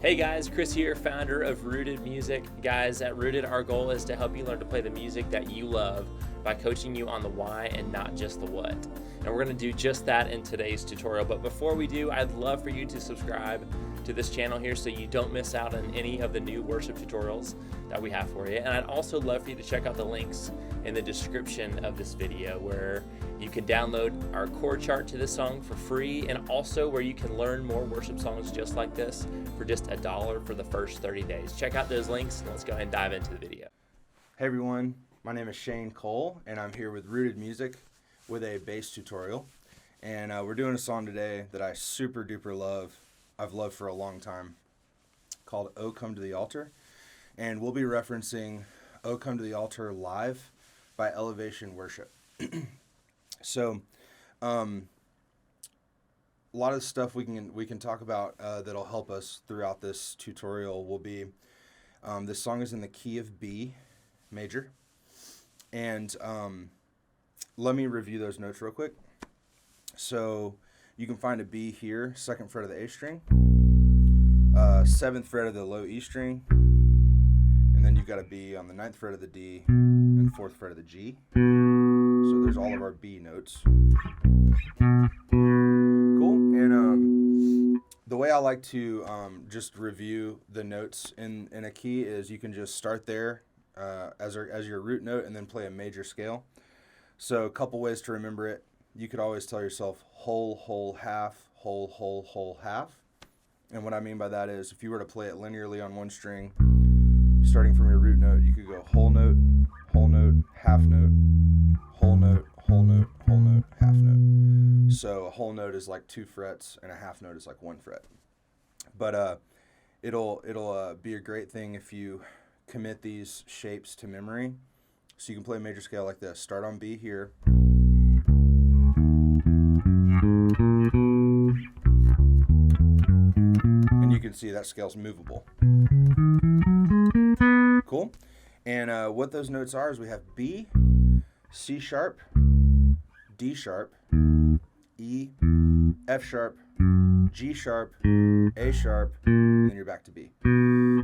Hey guys, Chris here, founder of Rooted Music. Guys, at Rooted, our goal is to help you learn to play the music that you love by coaching you on the why and not just the what. And we're going to do just that in today's tutorial. But before we do, I'd love for you to subscribe to this channel here so you don't miss out on any of the new worship tutorials that we have for you. And I'd also love for you to check out the links in the description of this video where you can download our chord chart to this song for free, and also where you can learn more worship songs just like this for just $1 for the first 30 days. Check out those links and let's go ahead and dive into the video. Hey everyone, my name is Shane Cole and I'm here with Rooted Music with a bass tutorial. And we're doing a song today that I super duper love. I've loved for a long time, called "Oh Come to the Altar." And we'll be referencing "Oh Come to the Altar" live by Elevation Worship. So, a lot of the stuff we can talk about that'll help us throughout this tutorial will be, this song is in the key of B major, and let me review those notes real quick. So you can find a B here, 2nd fret of the A string, 7th fret of the low E string, and then you've got a B on the 9th fret of the D and 4th fret of the G. So there's all of our B notes. Cool. And the way I like to just review the notes in a key is you can just start there as your root note and then play a major scale. So a couple ways to remember it. You could always tell yourself whole, whole, half, whole, whole, whole, half. And what I mean by that is if you were to play it linearly on one string, starting from your root note, you could go whole note, half note, whole note, whole note, whole note, half note. So a whole note is like 2 frets and a half note is like 1 fret. But it'll be a great thing if you commit these shapes to memory. So you can play a major scale like this. Start on B here. And you can see that scale's movable. Cool. And what those notes are is we have B, C sharp, D sharp, E, F sharp, G sharp, A sharp, and then you're back to B.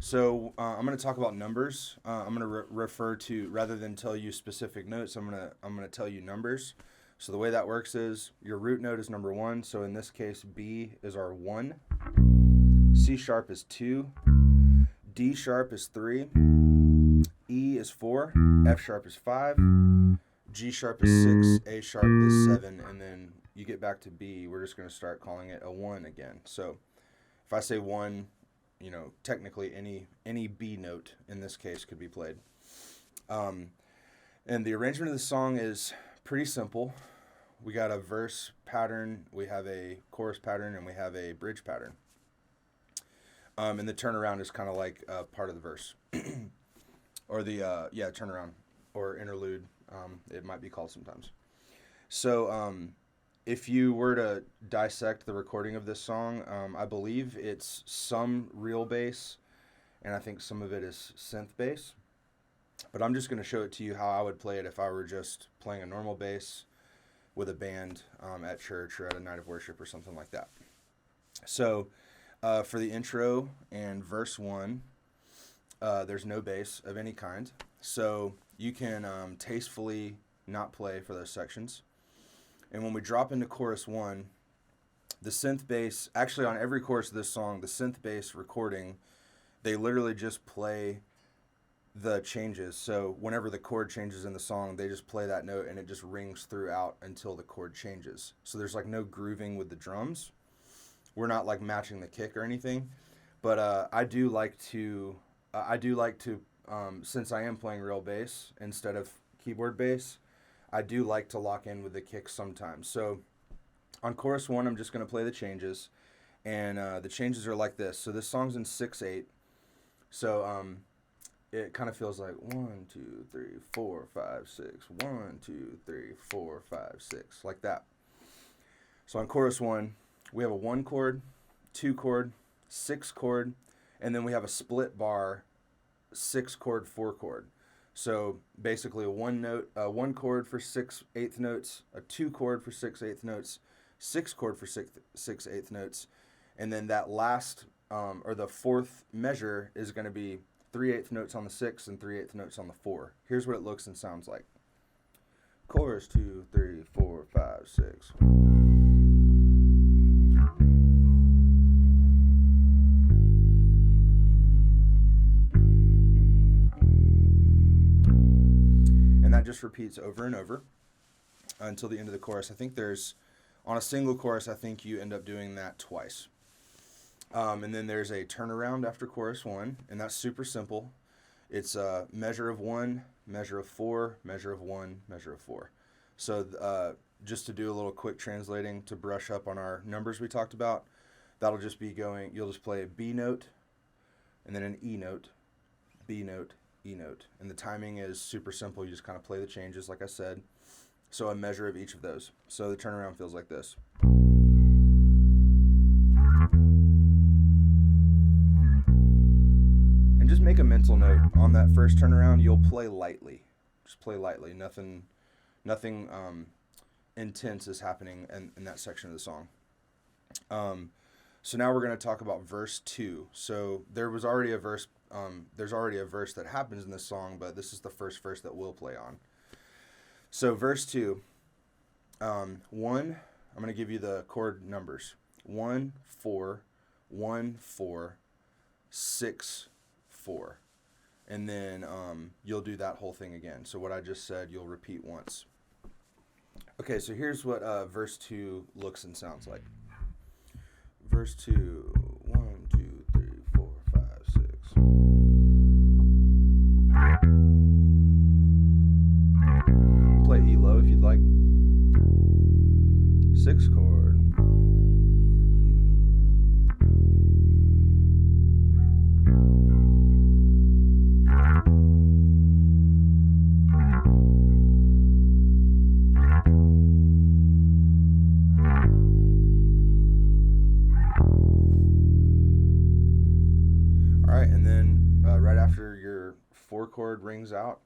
So I'm going to talk about numbers. I'm going to refer to, rather than tell you specific notes, I'm going to tell you numbers. So the way that works is your root note is number 1. So in this case, B is our 1. C sharp is 2. D sharp is 3. E is 4. F sharp is 5. G sharp is 6. A sharp is 7. And then you get back to B, we're just going to start calling it a 1 again. So if I say 1, technically any B note in this case could be played. And the arrangement of the song is pretty simple. We got a verse pattern, we have a chorus pattern, and we have a bridge pattern. And the turnaround is kind of like part of the verse. Or the, turnaround or interlude, it might be called sometimes. So if you were to dissect the recording of this song, I believe it's some real bass, and I think some of it is synth bass. But I'm just going to show it to you how I would play it if I were just playing a normal bass with a band at church or at a night of worship or something like that. So for the intro and verse 1, there's no bass of any kind. So you can tastefully not play for those sections. And when we drop into chorus 1, the synth bass, actually on every chorus of this song, the synth bass recording, they literally just play the changes. So whenever the chord changes in the song, they just play that note and it just rings throughout until the chord changes. So there's like no grooving with the drums. We're not like matching the kick or anything, but I do like to since I am playing real bass instead of keyboard bass, I do like to lock in with the kick sometimes. So on chorus 1, I'm just going to play the changes, and the changes are like this. So this song's in 6/8. So it kind of feels like 1, 2, 3, 4, 5, 6. 1, 2, 3, 4, 5, 6, like that. So on chorus 1, we have a 1 chord, 2 chord, 6 chord, and then we have a split bar, 6 chord, 4 chord. So basically a 1 chord for 6/8 notes, a 2 chord for 6/8 notes, 6 chord for 6/8 notes, and then that last or the fourth measure is going to be 3/8 notes on the 6 and 3/8 notes on the 4. Here's what it looks and sounds like. Chorus 2, 3, 4, 5, 6. And that just repeats over and over until the end of the chorus. I think on a single chorus, I think you end up doing that twice. And then there's a turnaround after chorus 1, and that's super simple. It's a measure of 1, measure of 4, measure of 1, measure of 4. So just to do a little quick translating to brush up on our numbers we talked about, that'll just be you'll just play a B note, and then an E note, B note, E note. And the timing is super simple. You just kind of play the changes, like I said. So a measure of each of those. So the turnaround feels like this. Just make a mental note on that first turnaround. You'll play lightly, just play lightly. Nothing intense is happening in that section of the song. So now we're going to talk about verse 2. So there's already a verse that happens in this song, but this is the first verse that we'll play on. So verse 2, 1. I'm going to give you the chord numbers: 1, 4, 1, 4, 6. 4, and then you'll do that whole thing again. So what I just said, you'll repeat once. Okay, so here's what verse 2 looks and sounds like. Verse 2, 1, 2, 3, 4, 5, 6. Play E low if you'd like. 6 chord. After your 4 chord rings out,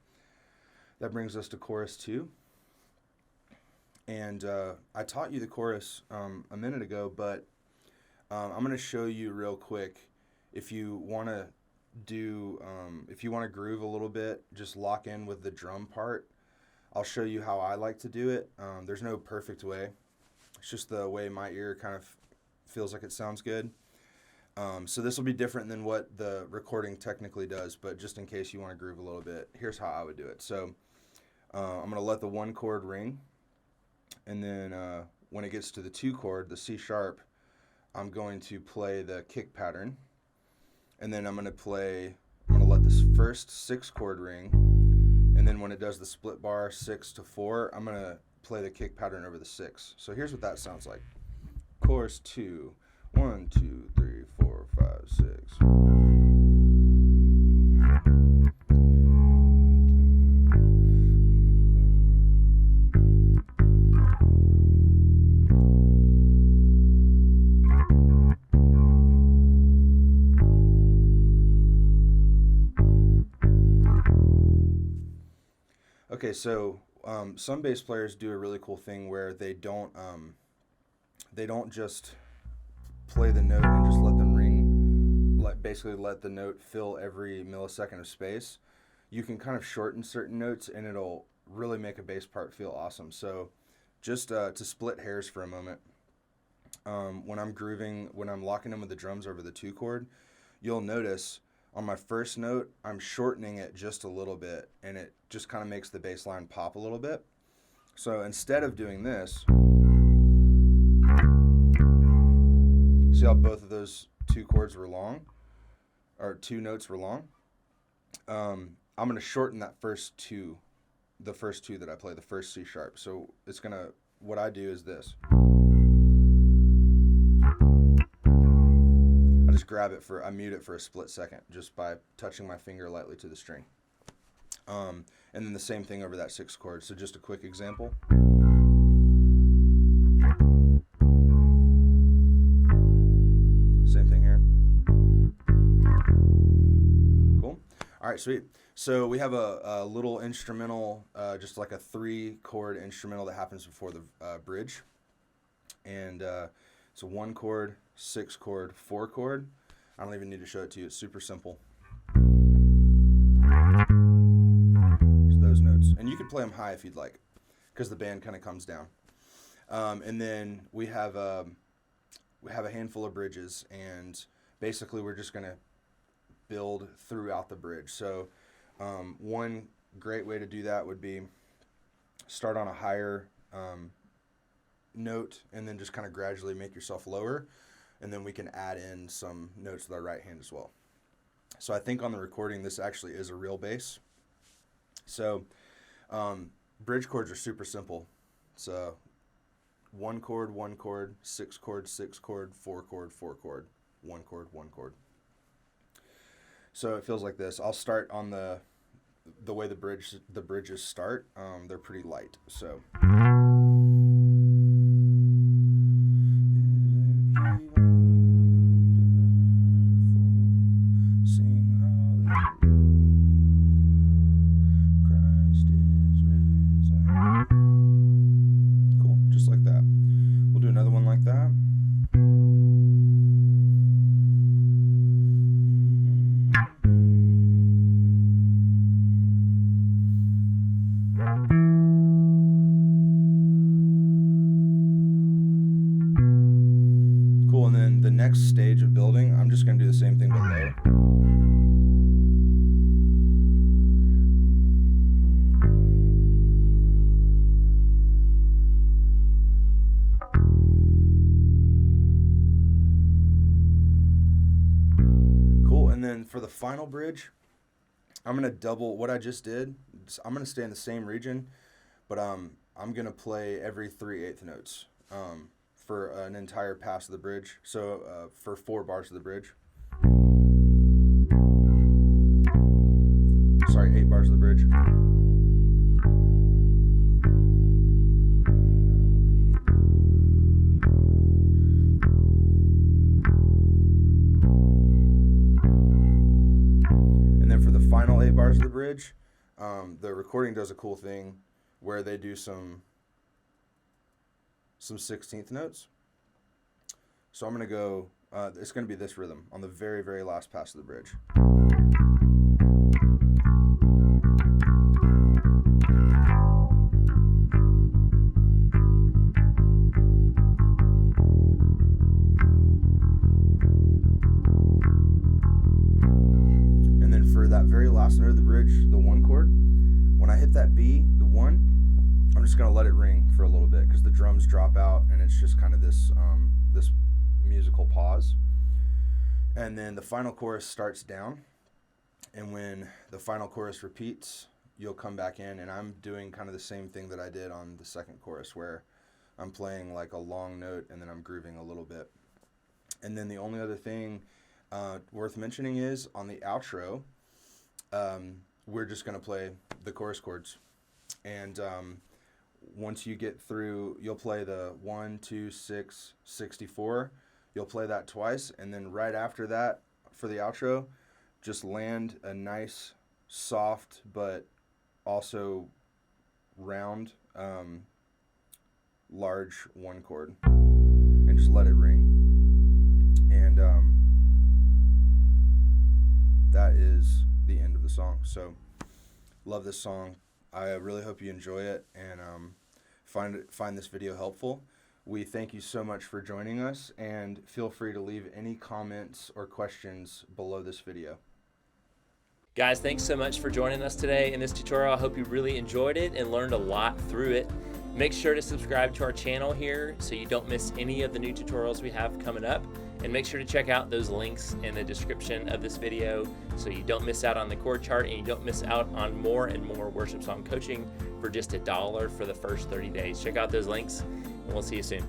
that brings us to chorus 2. And I taught you the chorus a minute ago, but I'm going to show you real quick. If you want to groove a little bit, just lock in with the drum part. I'll show you how I like to do it. There's no perfect way. It's just the way my ear kind of feels like it sounds good. So this will be different than what the recording technically does, but just in case you want to groove a little bit, here's how I would do it. So I'm going to let the 1 chord ring, and then when it gets to the 2 chord, the C sharp, I'm going to play the kick pattern, and then I'm going to let this first 6 chord ring, and then when it does the split bar 6 to 4, I'm going to play the kick pattern over the 6. So here's what that sounds like. Chorus 2, 1, 2, 3, 4, 5, 6. Okay, so some bass players do a really cool thing where they don't just play the note and just let them ring, basically let the note fill every millisecond of space. You can kind of shorten certain notes and it'll really make a bass part feel awesome. So just to split hairs for a moment, when I'm locking in with the drums over the 2 chord, you'll notice on my first note, I'm shortening it just a little bit, and it just kind of makes the bass line pop a little bit. So instead of doing this, see how both of those 2 chords were long, or 2 notes were long? I'm going to shorten that the first two that I play, the first C sharp. So what I do is this. I just I mute it for a split second just by touching my finger lightly to the string. And then the same thing over that 6 chord. So just a quick example. Same thing here. Cool. All right, sweet. So we have a little instrumental, just like a 3 chord instrumental that happens before the bridge. And it's a 1 chord, 6 chord, 4 chord. I don't even need to show it to you. It's super simple. It's those notes. And you can play them high if you'd like, because the band kind of comes down. And then we have a handful of bridges, and basically we're just going to build throughout the bridge. So one great way to do that would be start on a higher note and then just kind of gradually make yourself lower, and then we can add in some notes with our right hand as well. So I think on the recording this actually is a real bass. So bridge chords are super simple. So 1 chord, 1 chord, 6 chord, 6 chord, 4 chord, 4 chord, 1 chord, 1 chord. So it feels like this. I'll start on the way the bridges start. They're pretty light. So cool, just like that. We'll do another one like that. Cool, and then the next stage of building, I'm just going to do the same thing but low. Cool, and then for the final bridge, I'm going to double what I just did. I'm going to stay in the same region, but I'm going to play every 3/8 notes for an entire pass of the bridge. So for 4 bars of the bridge. Sorry, 8 bars of the bridge. And then for the final 8 bars of the bridge, the recording does a cool thing where they do some 16th notes. So I'm going to go, it's going to be this rhythm on the very, very last pass of the bridge. And then for that very last note of the bridge, the 1 chord, when I hit that B, the 1, I'm just going to let it ring for a little bit because the drums drop out and it's just kind of this this musical pause. And then the final chorus starts down, and when the final chorus repeats, you'll come back in, and I'm doing kind of the same thing that I did on the second chorus where I'm playing like a long note and then I'm grooving a little bit. And then the only other thing worth mentioning is on the outro, we're just going to play the chorus chords. And once you get through, you'll play the 1, 2, 6, 64. You'll play that twice, and then right after that, for the outro, just land a nice, soft, but also round, large 1 chord, and just let it ring. And that is the end of the song. So, love this song. I really hope you enjoy it and find this video helpful. We thank you so much for joining us, and feel free to leave any comments or questions below this video. Guys, thanks so much for joining us today in this tutorial. I hope you really enjoyed it and learned a lot through it. Make sure to subscribe to our channel here so you don't miss any of the new tutorials we have coming up. And make sure to check out those links in the description of this video so you don't miss out on the chord chart and you don't miss out on more and more worship song coaching for just $1 for the first 30 days. Check out those links, and we'll see you soon.